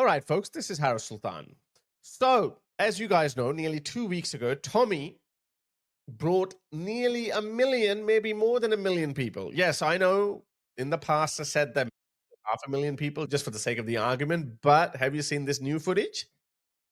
All right, folks, this is Sultan. So, as you guys know, nearly 2 weeks ago, Tommy brought nearly 1 million, maybe more than 1 million people. Yes, I know in the past I said that 500,000 people just for the sake of the argument, but have you seen this new footage?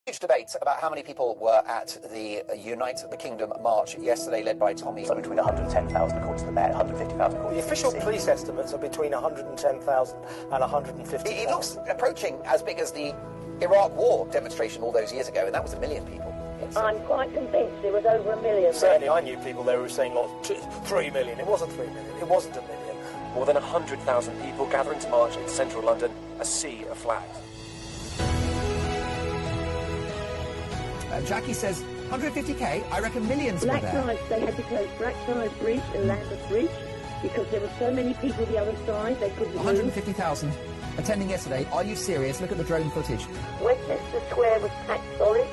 Huge debate about how many people were at the Unite the Kingdom march yesterday, led by Tommy. So between 110,000 according to the Met, 150,000 according the to official BBC. police estimates are between 110,000 and 150,000. It looks approaching as big as the Iraq War demonstration all those years ago, and that was 1 million people. I'm quite convinced it was over 1 million. Certainly, I knew people there who were saying, "Look, 3 million." It wasn't 3 million. It wasn't 1 million. More than 100,000 people gathering to march in central London, a sea of flags. Jackie says 150k. I reckon millions were there. Blackfriars, they had to close Blackfriars Bridge and Lambeth Bridge because there were so many people the other side they couldn't move. 150,000 attending yesterday. Are you serious? Look at the drone footage. Westminster Square was packed solid.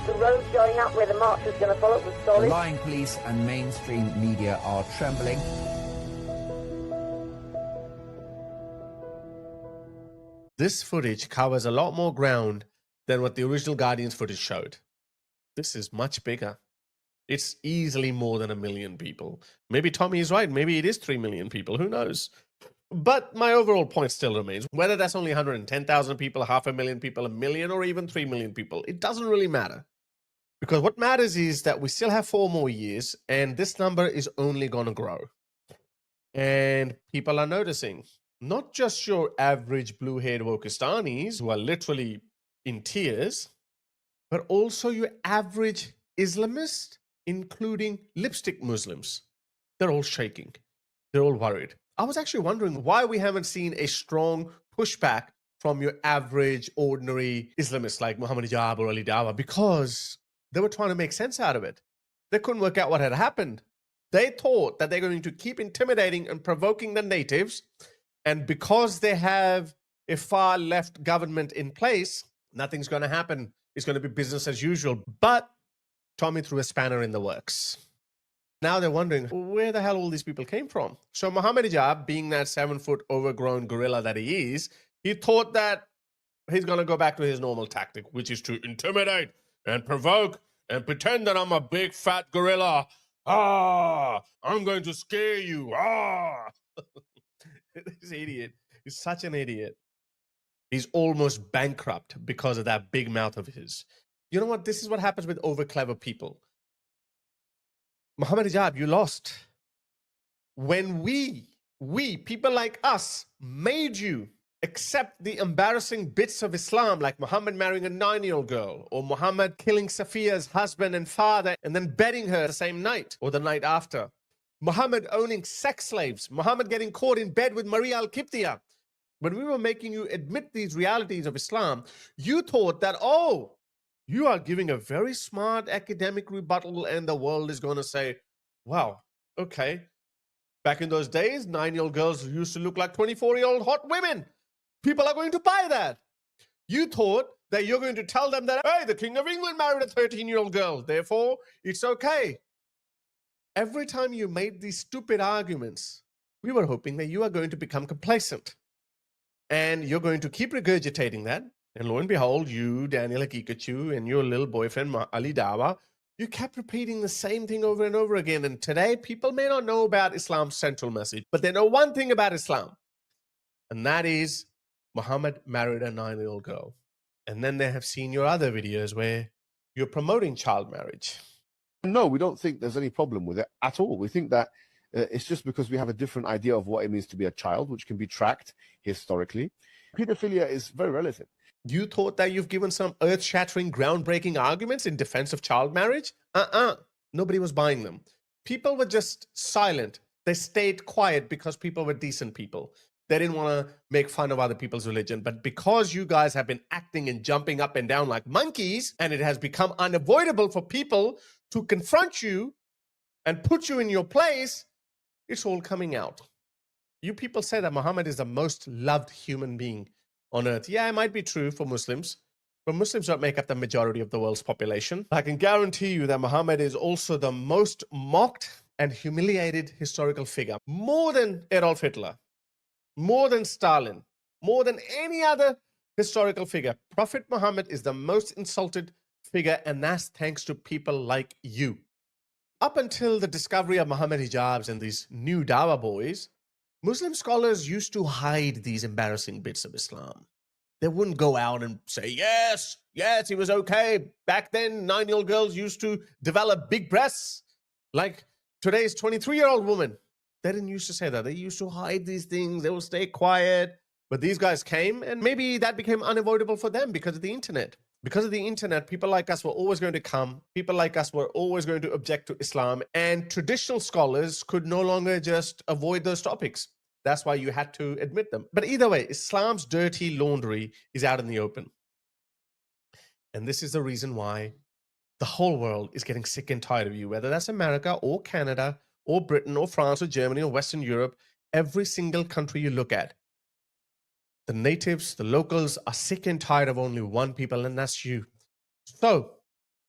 The road going up where the march was going to follow was solid. The lying police and mainstream media are trembling. This footage covers a lot more ground than what the original Guardian's footage showed. This is much bigger. It's easily more than 1 million people. Maybe Tommy is right. Maybe it is 3 million people. Who knows? But my overall point still remains. Whether that's only 110,000 people, 500,000 people, 1 million, or even 3 million people, it doesn't really matter. Because what matters is that we still have 4 more years, and this number is only going to grow. And people are noticing. Not just your average blue-haired Wokistanis who are literally in tears, but also your average Islamist, including lipstick Muslims. They're all shaking. They're all worried. I was actually wondering why we haven't seen a strong pushback from your average, ordinary Islamists like Mohammed Hijab or Ali Dawa, because they were trying to make sense out of it. They couldn't work out what had happened. They thought that they're going to keep intimidating and provoking the natives, and because they have a far-left government in place, nothing's going to happen. It's going to be business as usual. But Tommy threw a spanner in the works. Now they're wondering where the hell all these people came from. So Mohammed Hijab, being that 7-foot overgrown gorilla that he is, he thought that he's going to go back to his normal tactic, which is to intimidate and provoke and pretend that I'm a big fat gorilla. I'm going to scare you. This idiot is such an idiot. He's almost bankrupt because of that big mouth of his. You know what? This is what happens with over clever people. Mohammed Hijab, you lost. When we, people like us, made you accept the embarrassing bits of Islam, like Muhammad marrying a 9-year-old girl, or Muhammad killing Safiya's husband and father and then bedding her the same night or the night after, Muhammad owning sex slaves, Muhammad getting caught in bed with Maria al-Qibtiyah. When we were making you admit these realities of Islam, you thought that, oh, you are giving a very smart academic rebuttal and the world is going to say, wow, okay. Back in those days, 9-year-old girls used to look like 24-year-old hot women. People are going to buy that. You thought that you're going to tell them that, hey, the King of England married a 13-year-old girl, therefore it's okay. Every time you made these stupid arguments, we were hoping that you are going to become complacent. And you're going to keep regurgitating that. And lo and behold, you, Daniel Akikachu, and your little boyfriend, Ali Dawa, you kept repeating the same thing over and over again. And today, people may not know about Islam's central message, but they know one thing about Islam. And that is Muhammad married a 9-year-old girl. And then they have seen your other videos where you're promoting child marriage. No, we don't think there's any problem with it at all. We think that it's just because we have a different idea of what it means to be a child, which can be tracked historically. Pedophilia is very relative. You thought that you've given some earth-shattering, groundbreaking arguments in defense of child marriage? Nobody was buying them. People were just silent. They stayed quiet because people were decent people. They didn't want to make fun of other people's religion. But because you guys have been acting and jumping up and down like monkeys, and it has become unavoidable for people to confront you and put you in your place, it's all coming out. You people say that Muhammad is the most loved human being on earth. Yeah, it might be true for Muslims, but Muslims don't make up the majority of the world's population. I can guarantee you that Muhammad is also the most mocked and humiliated historical figure, more than Adolf Hitler, more than Stalin, more than any other historical figure. Prophet Muhammad is the most insulted figure, and that's thanks to people like you. Up until the discovery of Mohammed Hijabs and these new Dawa boys, Muslim scholars used to hide these embarrassing bits of Islam. They wouldn't go out and say, yes, it was okay. Back then, 9-year-old girls used to develop big breasts like today's 23-year-old woman. They didn't used to say that. They used to hide these things. They would stay quiet. But these guys came, and maybe that became unavoidable for them because of the internet. Because of the internet, people like us were always going to come. People like us were always going to object to Islam. And traditional scholars could no longer just avoid those topics. That's why you had to admit them. But either way, Islam's dirty laundry is out in the open. And this is the reason why the whole world is getting sick and tired of you, whether that's America or Canada or Britain or France or Germany or Western Europe. Every single country you look at, the natives, the locals are sick and tired of only one people, and that's you. So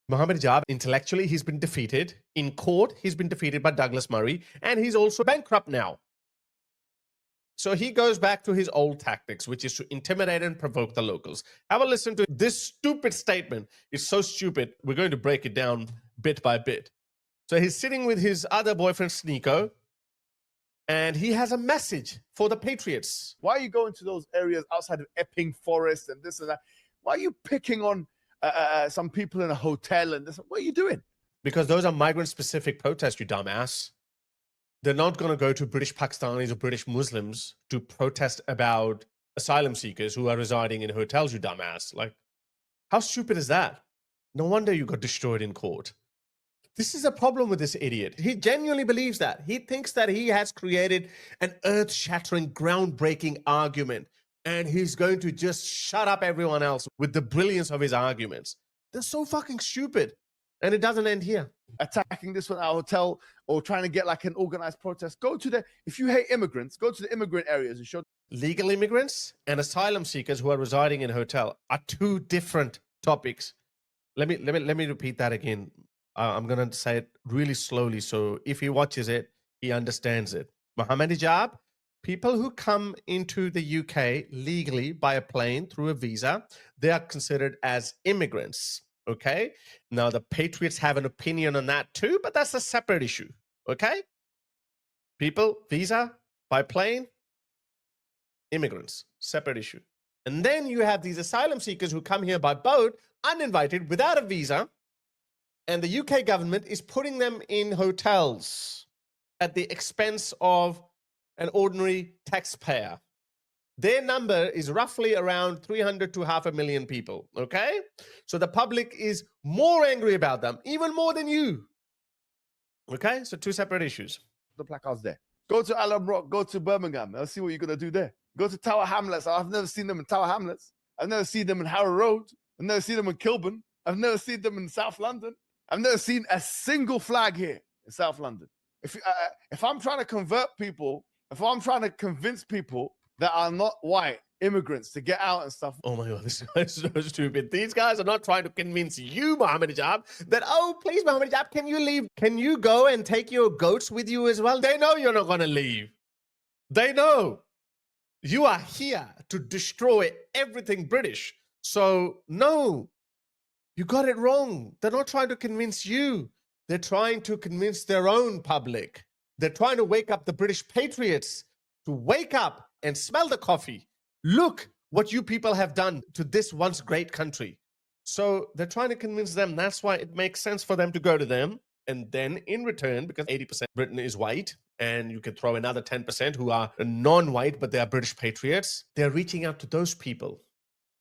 Mohammed Hijab, intellectually, he's been defeated. In court, he's been defeated by Douglas Murray, and he's also bankrupt now. So he goes back to his old tactics, which is to intimidate and provoke the locals. Have a listen to this stupid statement. It's so stupid. We're going to break it down bit by bit. So he's sitting with his other boyfriend, Sneeko, and he has a message for the Patriots. Why are you going to those areas outside of Epping Forest and this and that? Why are you picking on some people in a hotel and this? What are you doing? Because those are migrant-specific protests, you dumbass. They're not going to go to British Pakistanis or British Muslims to protest about asylum seekers who are residing in hotels, you dumbass. Like, how stupid is that? No wonder you got destroyed in court. This is a problem with this idiot. He genuinely believes that. He thinks that he has created an earth-shattering, groundbreaking argument, and he's going to just shut up everyone else with the brilliance of his arguments. They're so fucking stupid. And it doesn't end here. Attacking this one at a hotel or trying to get like an organized protest. Go to the, if you hate immigrants, go to the immigrant areas and show. Legal immigrants and asylum seekers who are residing in a hotel are two different topics. Let me repeat that again. I'm going to say it really slowly, so if he watches it, he understands it. Mohammed Hijab, people who come into the UK legally by a plane through a visa, they are considered as immigrants. Okay, now the Patriots have an opinion on that too, but that's a separate issue. Okay, people, visa by plane, immigrants, separate issue. And then you have these asylum seekers who come here by boat, uninvited, without a visa, and the UK government is putting them in hotels at the expense of an ordinary taxpayer. Their number is roughly around 300 to 500,000 people, okay? So the public is more angry about them, even more than you. Okay, so two separate issues. The placards there. Go to Alum Rock, go to Birmingham. Let's see what you're going to do there. Go to Tower Hamlets. I've never seen them in Tower Hamlets. I've never seen them in Harrow Road. I've never seen them in Kilburn. I've never seen them in South London. I've never seen a single flag here in South London. If I'm trying to convert people, if I'm trying to convince people that are not white immigrants to get out and stuff. Oh my God, this is so stupid. These guys are not trying to convince you, Mohammed Hijab, that, oh, please, Mohammed Hijab, can you leave? Can you go and take your goats with you as well? They know you're not going to leave. They know. You are here to destroy everything British. So, no, you got it wrong. They're not trying to convince you. They're trying to convince their own public. They're trying to wake up the British patriots to wake up and smell the coffee. Look what you people have done to this once great country. So they're trying to convince them. That's why it makes sense for them to go to them. And then in return, because 80% Britain is white, and you could throw another 10% who are non-white, but they are British patriots, they're reaching out to those people.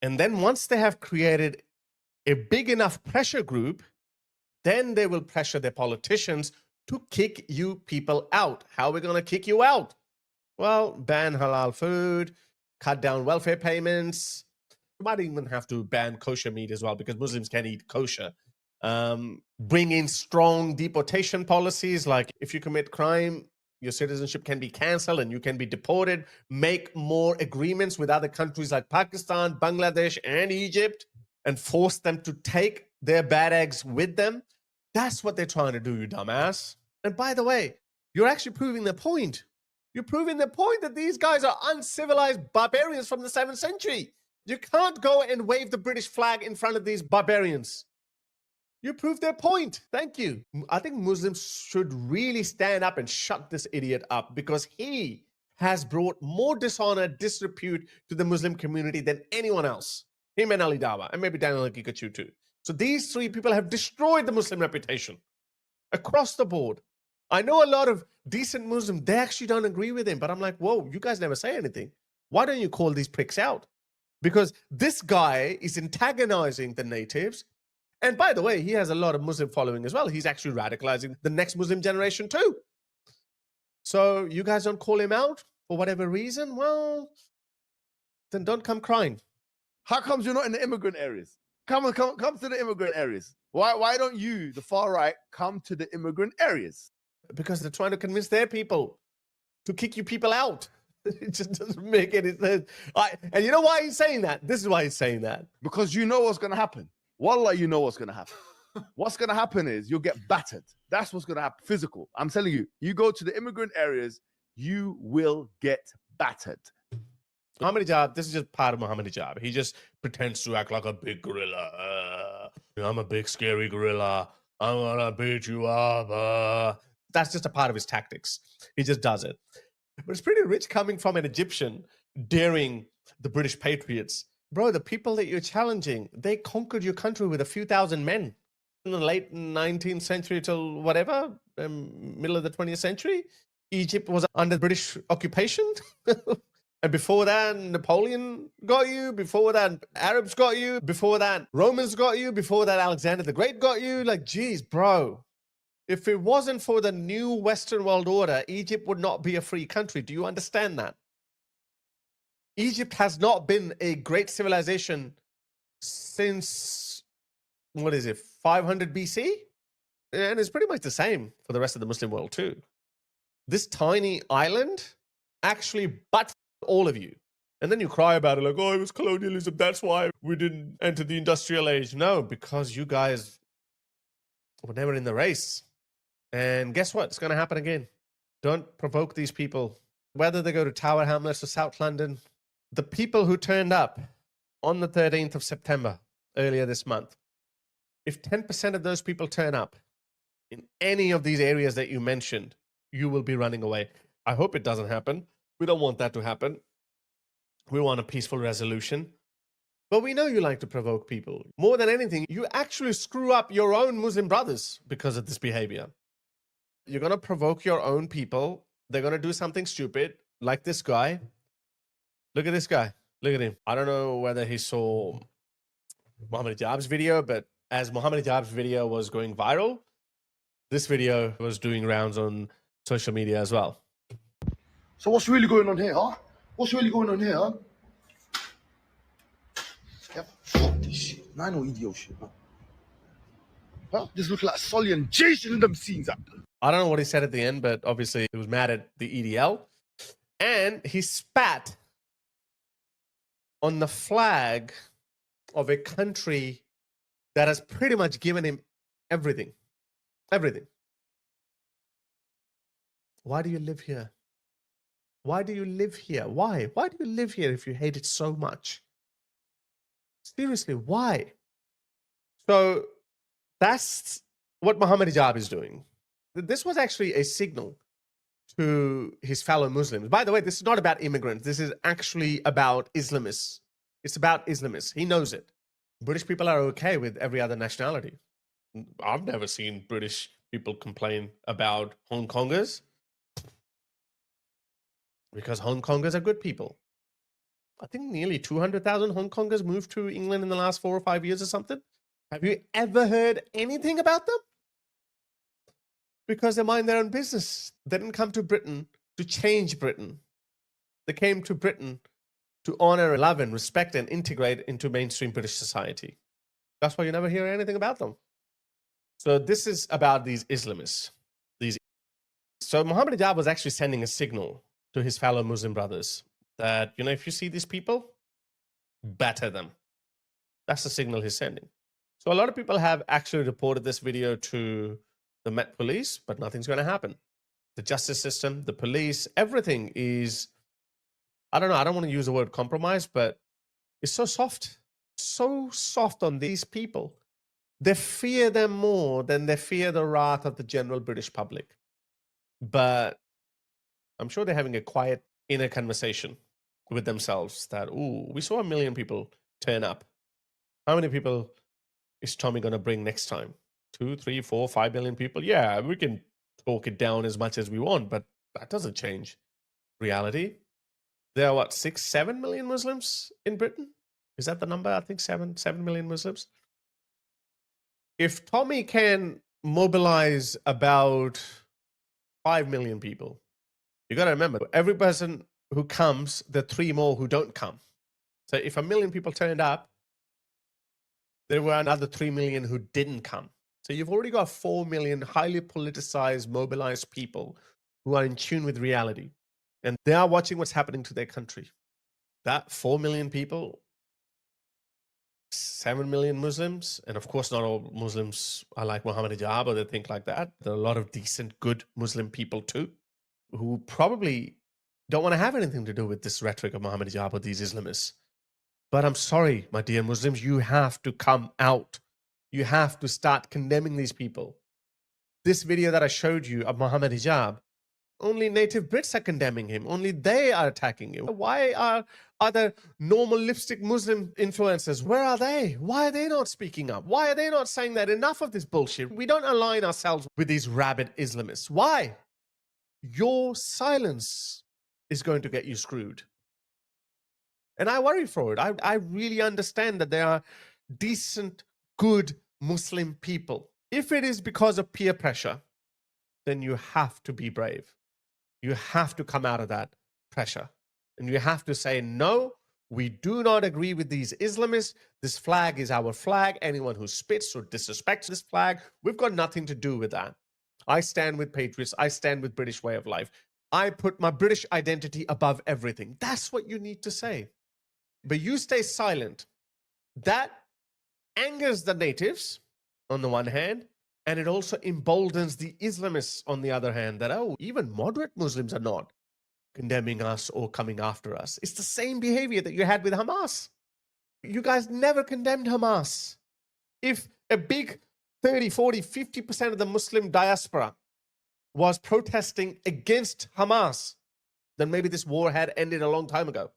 And then once they have created a big enough pressure group, then they will pressure their politicians to kick you people out. How are we going to kick you out? Well, ban halal food, cut down welfare payments. You might even have to ban kosher meat as well, because Muslims can eat kosher. Bring in strong deportation policies, like if you commit crime, your citizenship can be cancelled and you can be deported. Make more agreements with other countries like Pakistan, Bangladesh, and Egypt, and force them to take their bad eggs with them. That's what they're trying to do, you dumbass. And by the way, you're actually proving their point. You're proving the point that these guys are uncivilized barbarians from the 7th century. You can't go and wave the British flag in front of these barbarians. You proved their point. Thank you. I think Muslims should really stand up and shut this idiot up because he has brought more dishonor, disrepute to the Muslim community than anyone else. Him and Ali Dawa, and maybe Daniel Gikachu too. So these three people have destroyed the Muslim reputation across the board. I know a lot of decent Muslims, they actually don't agree with him, but I'm like, whoa, you guys never say anything. Why don't you call these pricks out? Because this guy is antagonizing the natives. And by the way, he has a lot of Muslim following as well. He's actually radicalizing the next Muslim generation too. So you guys don't call him out for whatever reason? Well, then don't come crying. How comes you're not in the immigrant areas? Come to the immigrant areas. Why don't you, the far right, come to the immigrant areas? Because they're trying to convince their people to kick you people out. It just doesn't make any sense. And you know why he's saying that? This is why he's saying that. Because you know what's going to happen. Wallah, you know what's going to happen. What's going to happen is you'll get battered. That's what's going to happen. Physical. I'm telling you, you go to the immigrant areas, you will get battered. Mohammed Hijab, this is just part of Mohammed Hijab. He just pretends to act like a big gorilla. I'm a big, scary gorilla. I'm going to beat you up. That's just a part of his tactics. He just does it. But it's pretty rich coming from an Egyptian daring the British Patriots. Bro, the people that you're challenging, they conquered your country with a few thousand men in the late 19th century till whatever, middle of the 20th century. Egypt was under British occupation. And before that, Napoleon got you. Before that, Arabs got you. Before that, Romans got you. Before that, Alexander the Great got you. Like, geez, bro. If it wasn't for the new Western world order, Egypt would not be a free country. Do you understand that? Egypt has not been a great civilization since, 500 BC? And it's pretty much the same for the rest of the Muslim world too. This tiny island actually butt all of you. And then you cry about it like, oh, it was colonialism. That's why we didn't enter the industrial age. No, because you guys were never in the race. And guess what? It's going to happen again. Don't provoke these people. Whether they go to Tower Hamlets or South London, the people who turned up on the 13th of September, earlier this month, if 10% of those people turn up in any of these areas that you mentioned, you will be running away. I hope it doesn't happen. We don't want that to happen. We want a peaceful resolution. But we know you like to provoke people. More than anything, you actually screw up your own Muslim brothers because of this behavior. You're going to provoke your own people. They're going to do something stupid, like this guy. Look at this guy. Look at him. I don't know whether he saw Mohammed Hijab's video, but as Mohammed Hijab's video was going viral, this video was doing rounds on social media as well. So what's really going on here, huh? What's really going on here, huh? Yep, fuck this shit. I know idiot shit, man. Huh? This look like Sully and Jason in them scenes. I don't know what he said at the end, but obviously he was mad at the EDL. And he spat on the flag of a country that has pretty much given him everything. Everything. Why do you live here? Why do you live here? Why? Why do you live here if you hate it so much? Seriously, why? So that's what Mohammed Hijab is doing. This was actually a signal to his fellow Muslims. By the way, this is not about immigrants. This is actually about Islamists. It's about Islamists. He knows it. British people are okay with every other nationality. I've never seen British people complain about Hong Kongers because Hong Kongers are good people. I think nearly 200,000 Hong Kongers moved to England in the last 4 or 5 years or something. Have you ever heard anything about them? Because they mind their own business. They didn't come to Britain to change Britain. They came to Britain to honor, love, and respect and integrate into mainstream British society. That's why you never hear anything about them. So this is about these Islamists. So Mohammed Hijab was actually sending a signal to his fellow Muslim brothers that, if you see these people, batter them. That's the signal he's sending. So a lot of people have actually reported this video to the Met Police, but nothing's going to happen. The justice system, the police, everything is, I don't know, I don't want to use the word compromise, but is so soft on these people. They fear them more than they fear the wrath of the general British public. But I'm sure they're having a quiet inner conversation with themselves that, ooh, we saw 1 million people turn up. How many people is Tommy going to bring next time? 2, 3, 4, 5 million people? Yeah, we can talk it down as much as we want, but that doesn't change reality. There are, what, 6, 7 million Muslims in Britain? Is that the number? I think 7 million Muslims. If Tommy can mobilize about 5 million people, you got to remember, every person who comes, there are 3 more who don't come. So if 1 million people turned up, there were another 3 million who didn't come. So you've already got 4 million highly politicized, mobilized people who are in tune with reality. And they are watching what's happening to their country. That 4 million people, 7 million Muslims, and of course not all Muslims are like Mohammed Hijab or they think like that. There are a lot of decent, good Muslim people too, who probably don't want to have anything to do with this rhetoric of Mohammed Hijab or these Islamists. But I'm sorry, my dear Muslims, you have to come out. You have to start condemning these people. This video that I showed you of Mohammed Hijab, only native Brits are condemning him. Only they are attacking him. Why are other normal lipstick Muslim influencers, where are they? Why are they not speaking up? Why are they not saying that enough of this bullshit? We don't align ourselves with these rabid Islamists. Why? Your silence is going to get you screwed. And I worry for it. I really understand that there are decent, good Muslim people. If it is because of peer pressure, then you have to be brave. You have to come out of that pressure. And you have to say, no, we do not agree with these Islamists. This flag is our flag. Anyone who spits or disrespects this flag, we've got nothing to do with that. I stand with Patriots. I stand with British way of life. I put my British identity above everything. That's what you need to say. But you stay silent. That angers the natives on the one hand, and it also emboldens the Islamists on the other hand, that, oh, even moderate Muslims are not condemning us or coming after us. It's the same behavior that you had with Hamas. You guys never condemned Hamas. If a big 30, 40, 50% of the Muslim diaspora was protesting against Hamas, then maybe this war had ended a long time ago.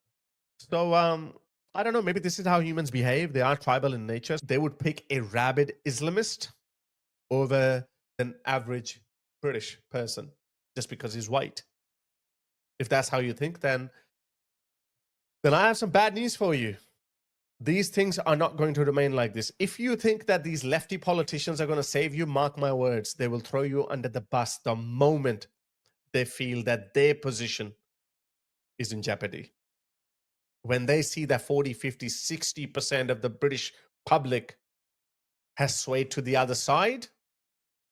So, I don't know, maybe this is how humans behave. They are tribal in nature. They would pick a rabid Islamist over an average British person just because he's white. If that's how you think, then I have some bad news for you. These things are not going to remain like this. If you think that these lefty politicians are going to save you, mark my words, they will throw you under the bus the moment they feel that their position is in jeopardy. When they see that 40, 50, 60% of the British public has swayed to the other side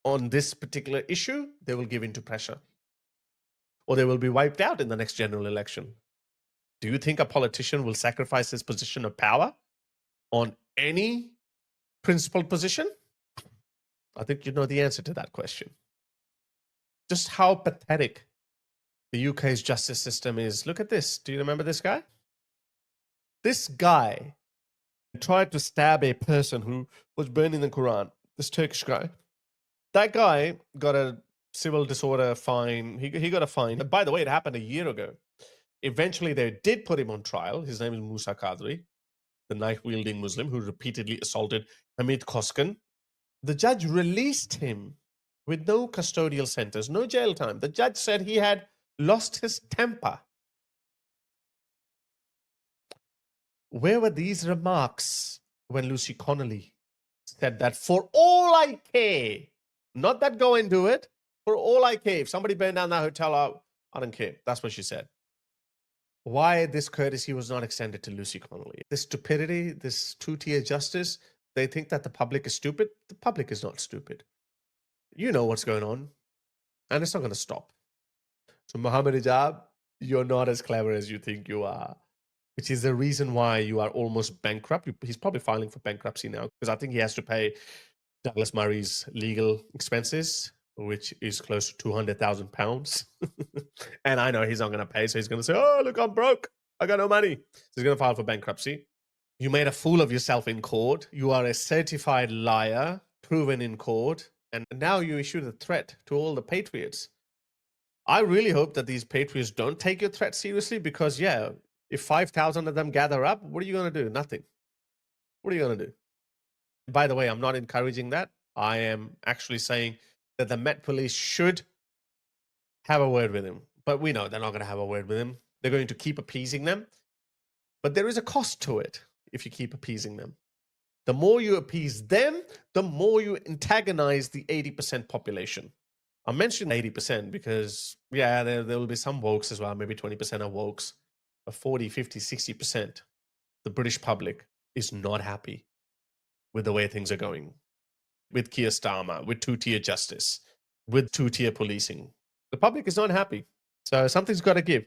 on this particular issue, they will give in to pressure. Or they will be wiped out in the next general election. Do you think a politician will sacrifice his position of power on any principled position? I think you know the answer to that question. Just how pathetic the UK's justice system is. Look at this. Do you remember this guy? This guy tried to stab a person who was burning the Quran, this Turkish guy. That guy got a civil disorder fine. He got a fine. And by the way, it happened a year ago. Eventually, they did put him on trial. His name is Musa Qadri, the knife-wielding Muslim who repeatedly assaulted Hamid Koskan. The judge released him with no custodial sentence, no jail time. The judge said he had lost his temper. Where were these remarks when Lucy Connolly said that for all I care, not that go and do it, for all I care, if somebody burned down that hotel, I don't care. That's what she said. Why this courtesy was not extended to Lucy Connolly? This stupidity, this two-tier justice, they think that the public is stupid. The public is not stupid. You know what's going on, and it's not going to stop. So Mohammed Hijab, you're not as clever as you think you are, which is the reason why you are almost bankrupt. He's probably filing for bankruptcy now because I think he has to pay Douglas Murray's legal expenses, which is close to £200,000. And I know he's not going to pay, so he's going to say, oh, look, I'm broke. I got no money. So he's going to file for bankruptcy. You made a fool of yourself in court. You are a certified liar, proven in court. And now you issued a threat to all the patriots. I really hope that these patriots don't take your threat seriously because, yeah, if 5,000 of them gather up, what are you going to do? Nothing. What are you going to do? By the way, I'm not encouraging that. I am actually saying that the Met Police should have a word with him. But we know they're not going to have a word with him. They're going to keep appeasing them. But there is a cost to it if you keep appeasing them. The more you appease them, the more you antagonize the 80% population. I mentioned 80% because, yeah, there will be some wokes as well. Maybe 20% are wokes. But 40, 50, 60%, the British public is not happy with the way things are going. With Keir Starmer, with two-tier justice, with two-tier policing. The public is not happy. So something's got to give.